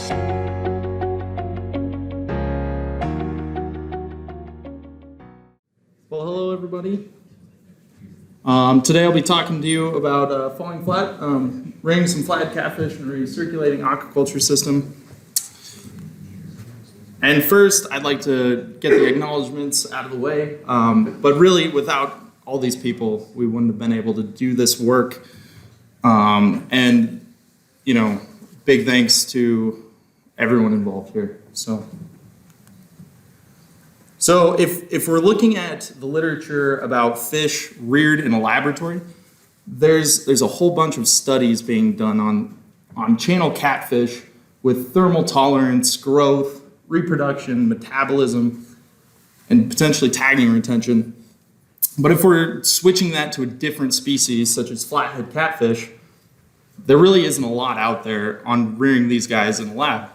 Well, hello everybody. Today I'll be talking to you about falling flat, rearing some flathead catfish and recirculating aquaculture system. And first, I'd like to get the acknowledgments out of the way. But really, without all these people, we wouldn't have been able to do this work. And, you know, big thanks to everyone involved here. So if we're looking at the literature about fish reared in a laboratory, there's a whole bunch of studies being done on channel catfish with thermal tolerance, growth, reproduction, metabolism, and potentially tagging retention. But if we're switching that to a different species, such as flathead catfish, there really isn't a lot out there on rearing these guys in a lab.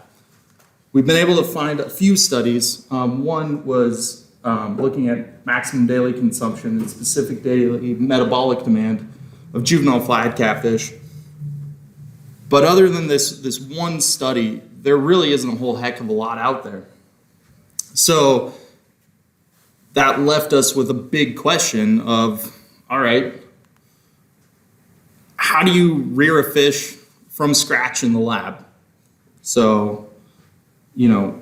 We've been able to find a few studies. One was looking at maximum daily consumption and specific daily metabolic demand of juvenile flathead catfish. But other than this one study, there really isn't a whole heck of a lot out there. So that left us with a big question of, all right, how do you rear a fish from scratch in the lab? So, you know,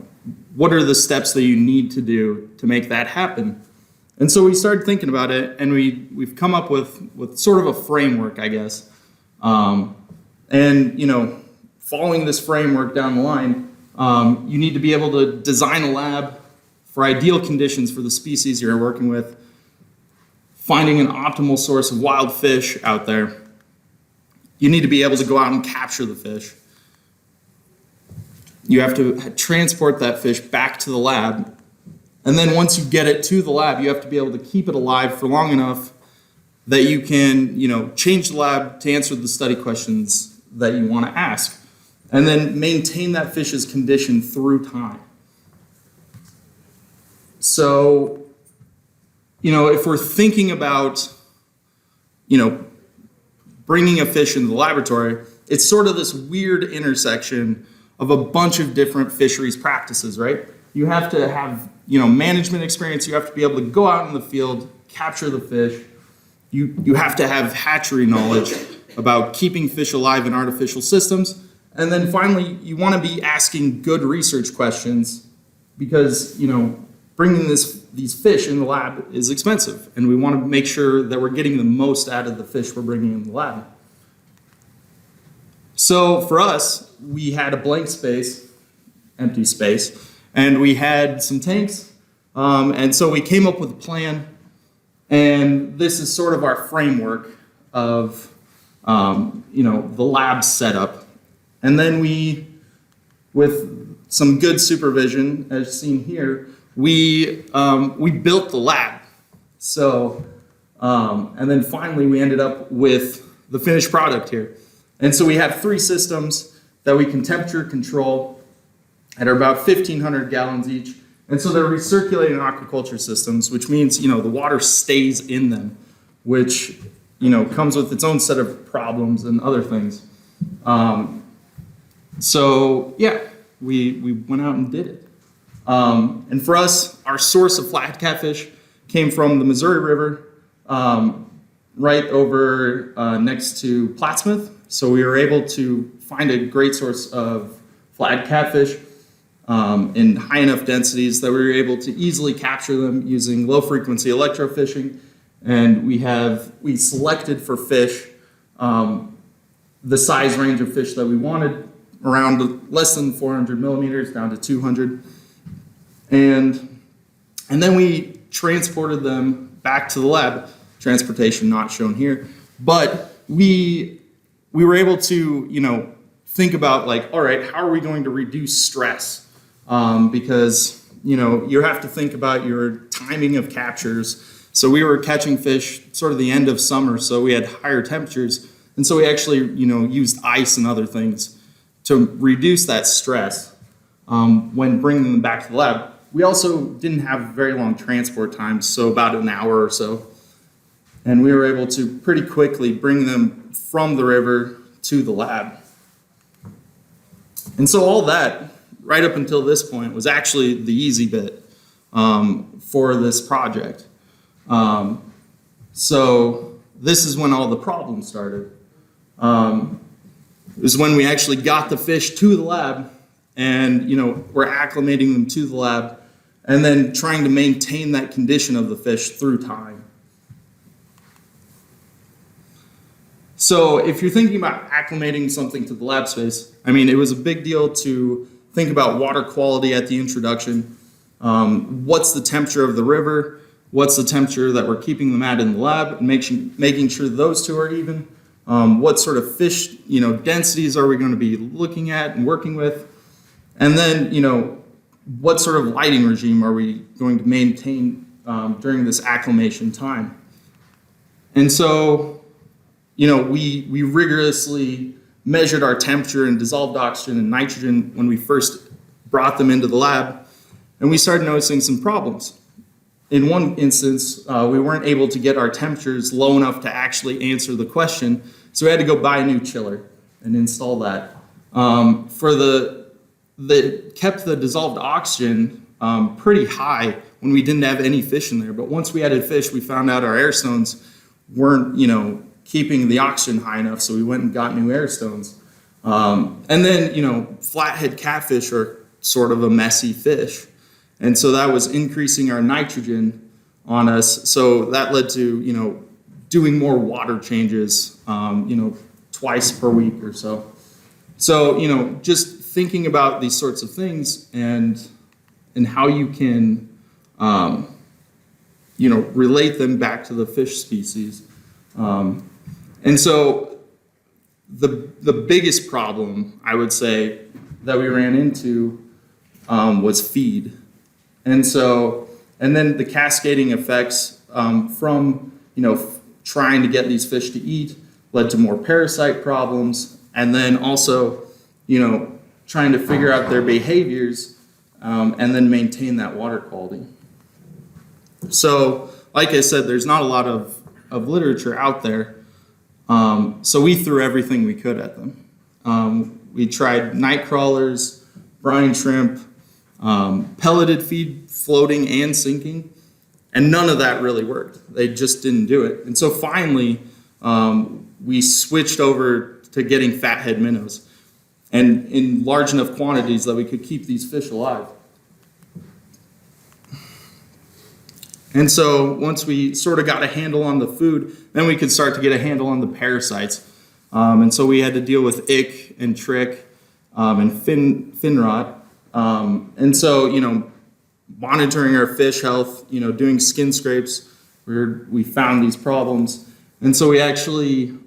what are the steps that you need to do to make that happen? And so we started thinking about it, and we've come up with sort of a framework, I guess. And, you know, following this framework down the line, you need to be able to design a lab for ideal conditions for the species you're working with, finding an optimal source of wild fish out there. You need to be able to go out and capture the fish. You have to transport that fish back to the lab. And then once you get it to the lab, you have to be able to keep it alive for long enough that you can, you know, change the lab to answer the study questions that you want to ask. And then maintain that fish's condition through time. So, you know, if we're thinking about, you know, bringing a fish into the laboratory, it's sort of this weird intersection of a bunch of different fisheries practices, right? You have to have, you know, management experience. You have to be able to go out in the field, capture the fish. You have to have hatchery knowledge about keeping fish alive in artificial systems. And then finally, you want to be asking good research questions because, you know, bringing these fish in the lab is expensive. And we want to make sure that we're getting the most out of the fish we're bringing in the lab. So for us, we had a blank space, empty space, and we had some tanks. And so we came up with a plan, and this is sort of our framework of, you know, the lab setup. And then we, with some good supervision, as seen here, we built the lab. So, and then finally we ended up with the finished product here. And so we have 3 systems that we can temperature control at about 1,500 gallons each. And so they're recirculating aquaculture systems, which means, you know, the water stays in them, which, you know, comes with its own set of problems and other things. So yeah, we went out and did it. And for us, our source of flathead catfish came from the Missouri River, right over next to Plattsmouth. So we were able to find a great source of flathead catfish in high enough densities that we were able to easily capture them using low frequency electrofishing. And we selected for fish the size range of fish that we wanted, around less than 400 millimeters down to 200. And then we transported them back to the lab. Transportation not shown here, but we were able to, you know, think about like, all right, how are we going to reduce stress? Because, you know, you have to think about your timing of captures. So we were catching fish sort of the end of summer, so we had higher temperatures. And so we actually, you know, used ice and other things to reduce that stress when bringing them back to the lab. We also didn't have very long transport times, so about an hour or so. And we were able to pretty quickly bring them from the river to the lab. And so all that, right up until this point, was actually the easy bit for this project. So this is when all the problems started. It was when we actually got the fish to the lab and, we're acclimating them to the lab and then trying to maintain that condition of the fish through time. So if you're thinking about acclimating something to the lab space, it was a big deal to think about water quality at the introduction. What's the temperature of the river? What's the temperature that we're keeping them at in the lab? And making sure those two are even. What sort of fish, densities are we going to be looking at and working with? And then, what sort of lighting regime are we going to maintain during this acclimation time? And so, we rigorously measured our temperature and dissolved oxygen and nitrogen when we first brought them into the lab, and we started noticing some problems. In one instance, we weren't able to get our temperatures low enough to actually answer the question, so we had to go buy a new chiller and install that. That kept the dissolved oxygen pretty high when we didn't have any fish in there, but once we added fish, we found out our air stones weren't, keeping the oxygen high enough, so we went and got new air stones. And then, flathead catfish are sort of a messy fish. And so that was increasing our nitrogen on us. So that led to, doing more water changes, twice per week or so. So, just thinking about these sorts of things and how you can, relate them back to the fish species. And so the biggest problem, I would say, that we ran into was feed. And then the cascading effects from, trying to get these fish to eat led to more parasite problems. And then also, trying to figure out their behaviors and then maintain that water quality. So, like I said, there's not a lot of literature out there. So we threw everything we could at them. We tried night crawlers, brine shrimp, pelleted feed, floating and sinking, and none of that really worked. They just didn't do it. And so finally, we switched over to getting fathead minnows, and in large enough quantities that we could keep these fish alive. And so once we sort of got a handle on the food, then we could start to get a handle on the parasites. And so we had to deal with ick and trick and fin rot. And so, monitoring our fish health, doing skin scrapes, where we found these problems. And so we actually,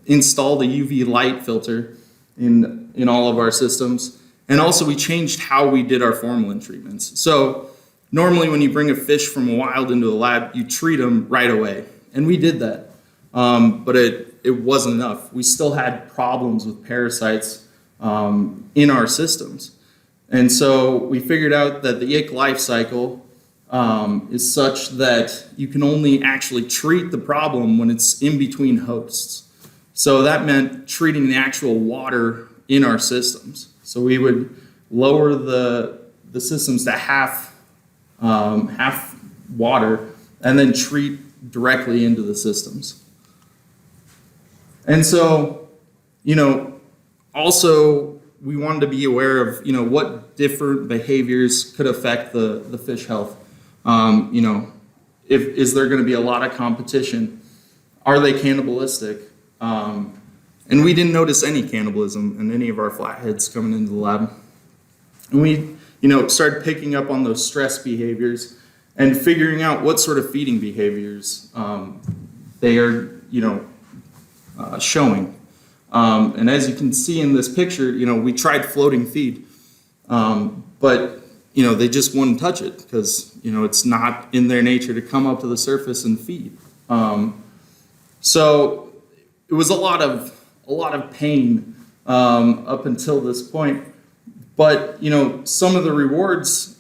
installed a UV light filter in all of our systems. And also we changed how we did our formalin treatments. So normally when you bring a fish from a wild into the lab, you treat them right away. And we did that. But it wasn't enough. We still had problems with parasites in our systems. And so we figured out that the ick life cycle is such that you can only actually treat the problem when it's in between hosts. So that meant treating the actual water in our systems. So we would lower the systems to half water and then treat directly into the systems. And so, also we wanted to be aware of, what different behaviors could affect the fish health. Is there going to be a lot of competition? Are they cannibalistic? And we didn't notice any cannibalism in any of our flatheads coming into the lab. And we, started picking up on those stress behaviors and figuring out what sort of feeding behaviors they are, showing. And as you can see in this picture, we tried floating feed, but they just wouldn't touch it because it's not in their nature to come up to the surface and feed. So it was a lot of pain up until this point. But some of the rewards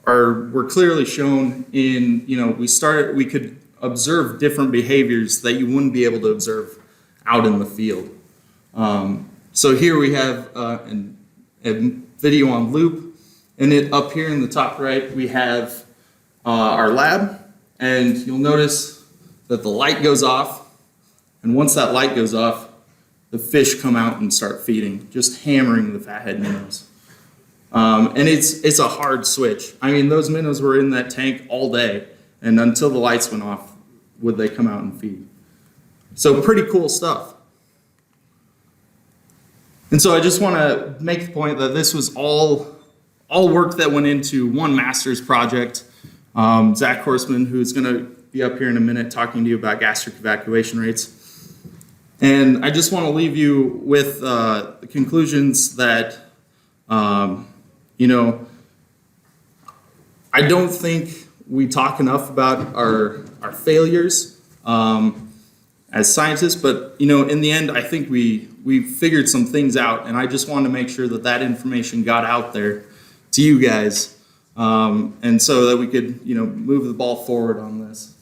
were clearly shown in we could observe different behaviors that you wouldn't be able to observe out in the field. So here we have a video on loop, and up here in the top right we have our lab, and you'll notice that the light goes off, and once that light goes off, the fish come out and start feeding, just hammering the fathead minnows. And it's a hard switch. I mean, those minnows were in that tank all day, and until the lights went off, would they come out and feed. So pretty cool stuff. And so I just want to make the point that this was all work that went into one master's project. Zach Horstman, who's going to be up here in a minute talking to you about gastric evacuation rates. And I just want to leave you with the conclusions that, you know, I don't think we talk enough about our failures as scientists, but, you know, in the end, I think we figured some things out, and I just wanted to make sure that that information got out there to you guys, and so that we could, you know, move the ball forward on this.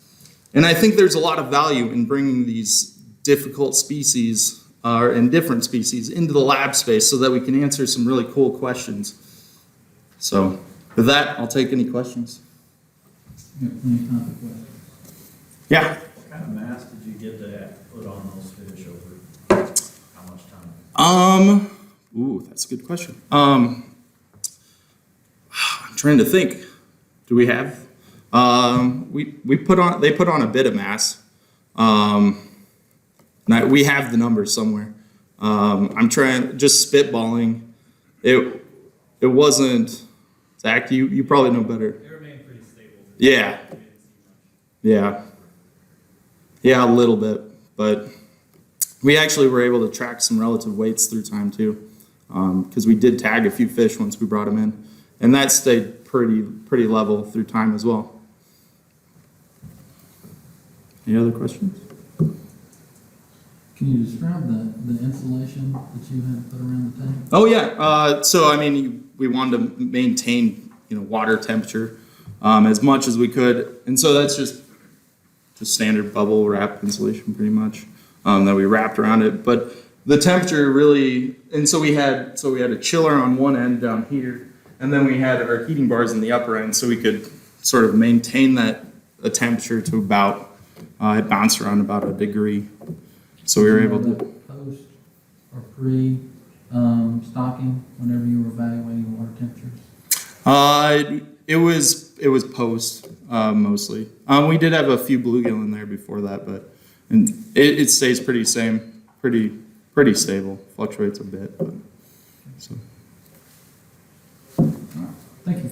And I think there's a lot of value in bringing these difficult species and different species into the lab space so that we can answer some really cool questions. So with that, I'll take any questions. You got plenty of time for questions. Yeah. What kind of mass did you get to put on those fish over how much time? Ooh, that's a good question. I'm trying to think. Do we have? They put on a bit of mass. We have the numbers somewhere. I'm just spitballing. It wasn't. Zach, you probably know better. They remain pretty stable. Yeah. Yeah, a little bit, but we actually were able to track some relative weights through time too, because we did tag a few fish once we brought them in, and that stayed pretty level through time as well. Any other questions? Can you describe the insulation that you had put around the tank? Oh yeah. So I mean, we wanted to maintain, you know, water temperature as much as we could, and so that's just standard bubble wrap insulation, pretty much, that we wrapped around it. But the temperature really, and so we had a chiller on one end down here, and then we had our heating bars in the upper end, so we could sort of maintain a temperature to about it bounced around about 1 degree. So we were able to post or pre stocking whenever you were evaluating water temperatures. It was post mostly. We did have a few bluegill in there before that, but it stays pretty stable. Fluctuates a bit, but so. All right. Thank you.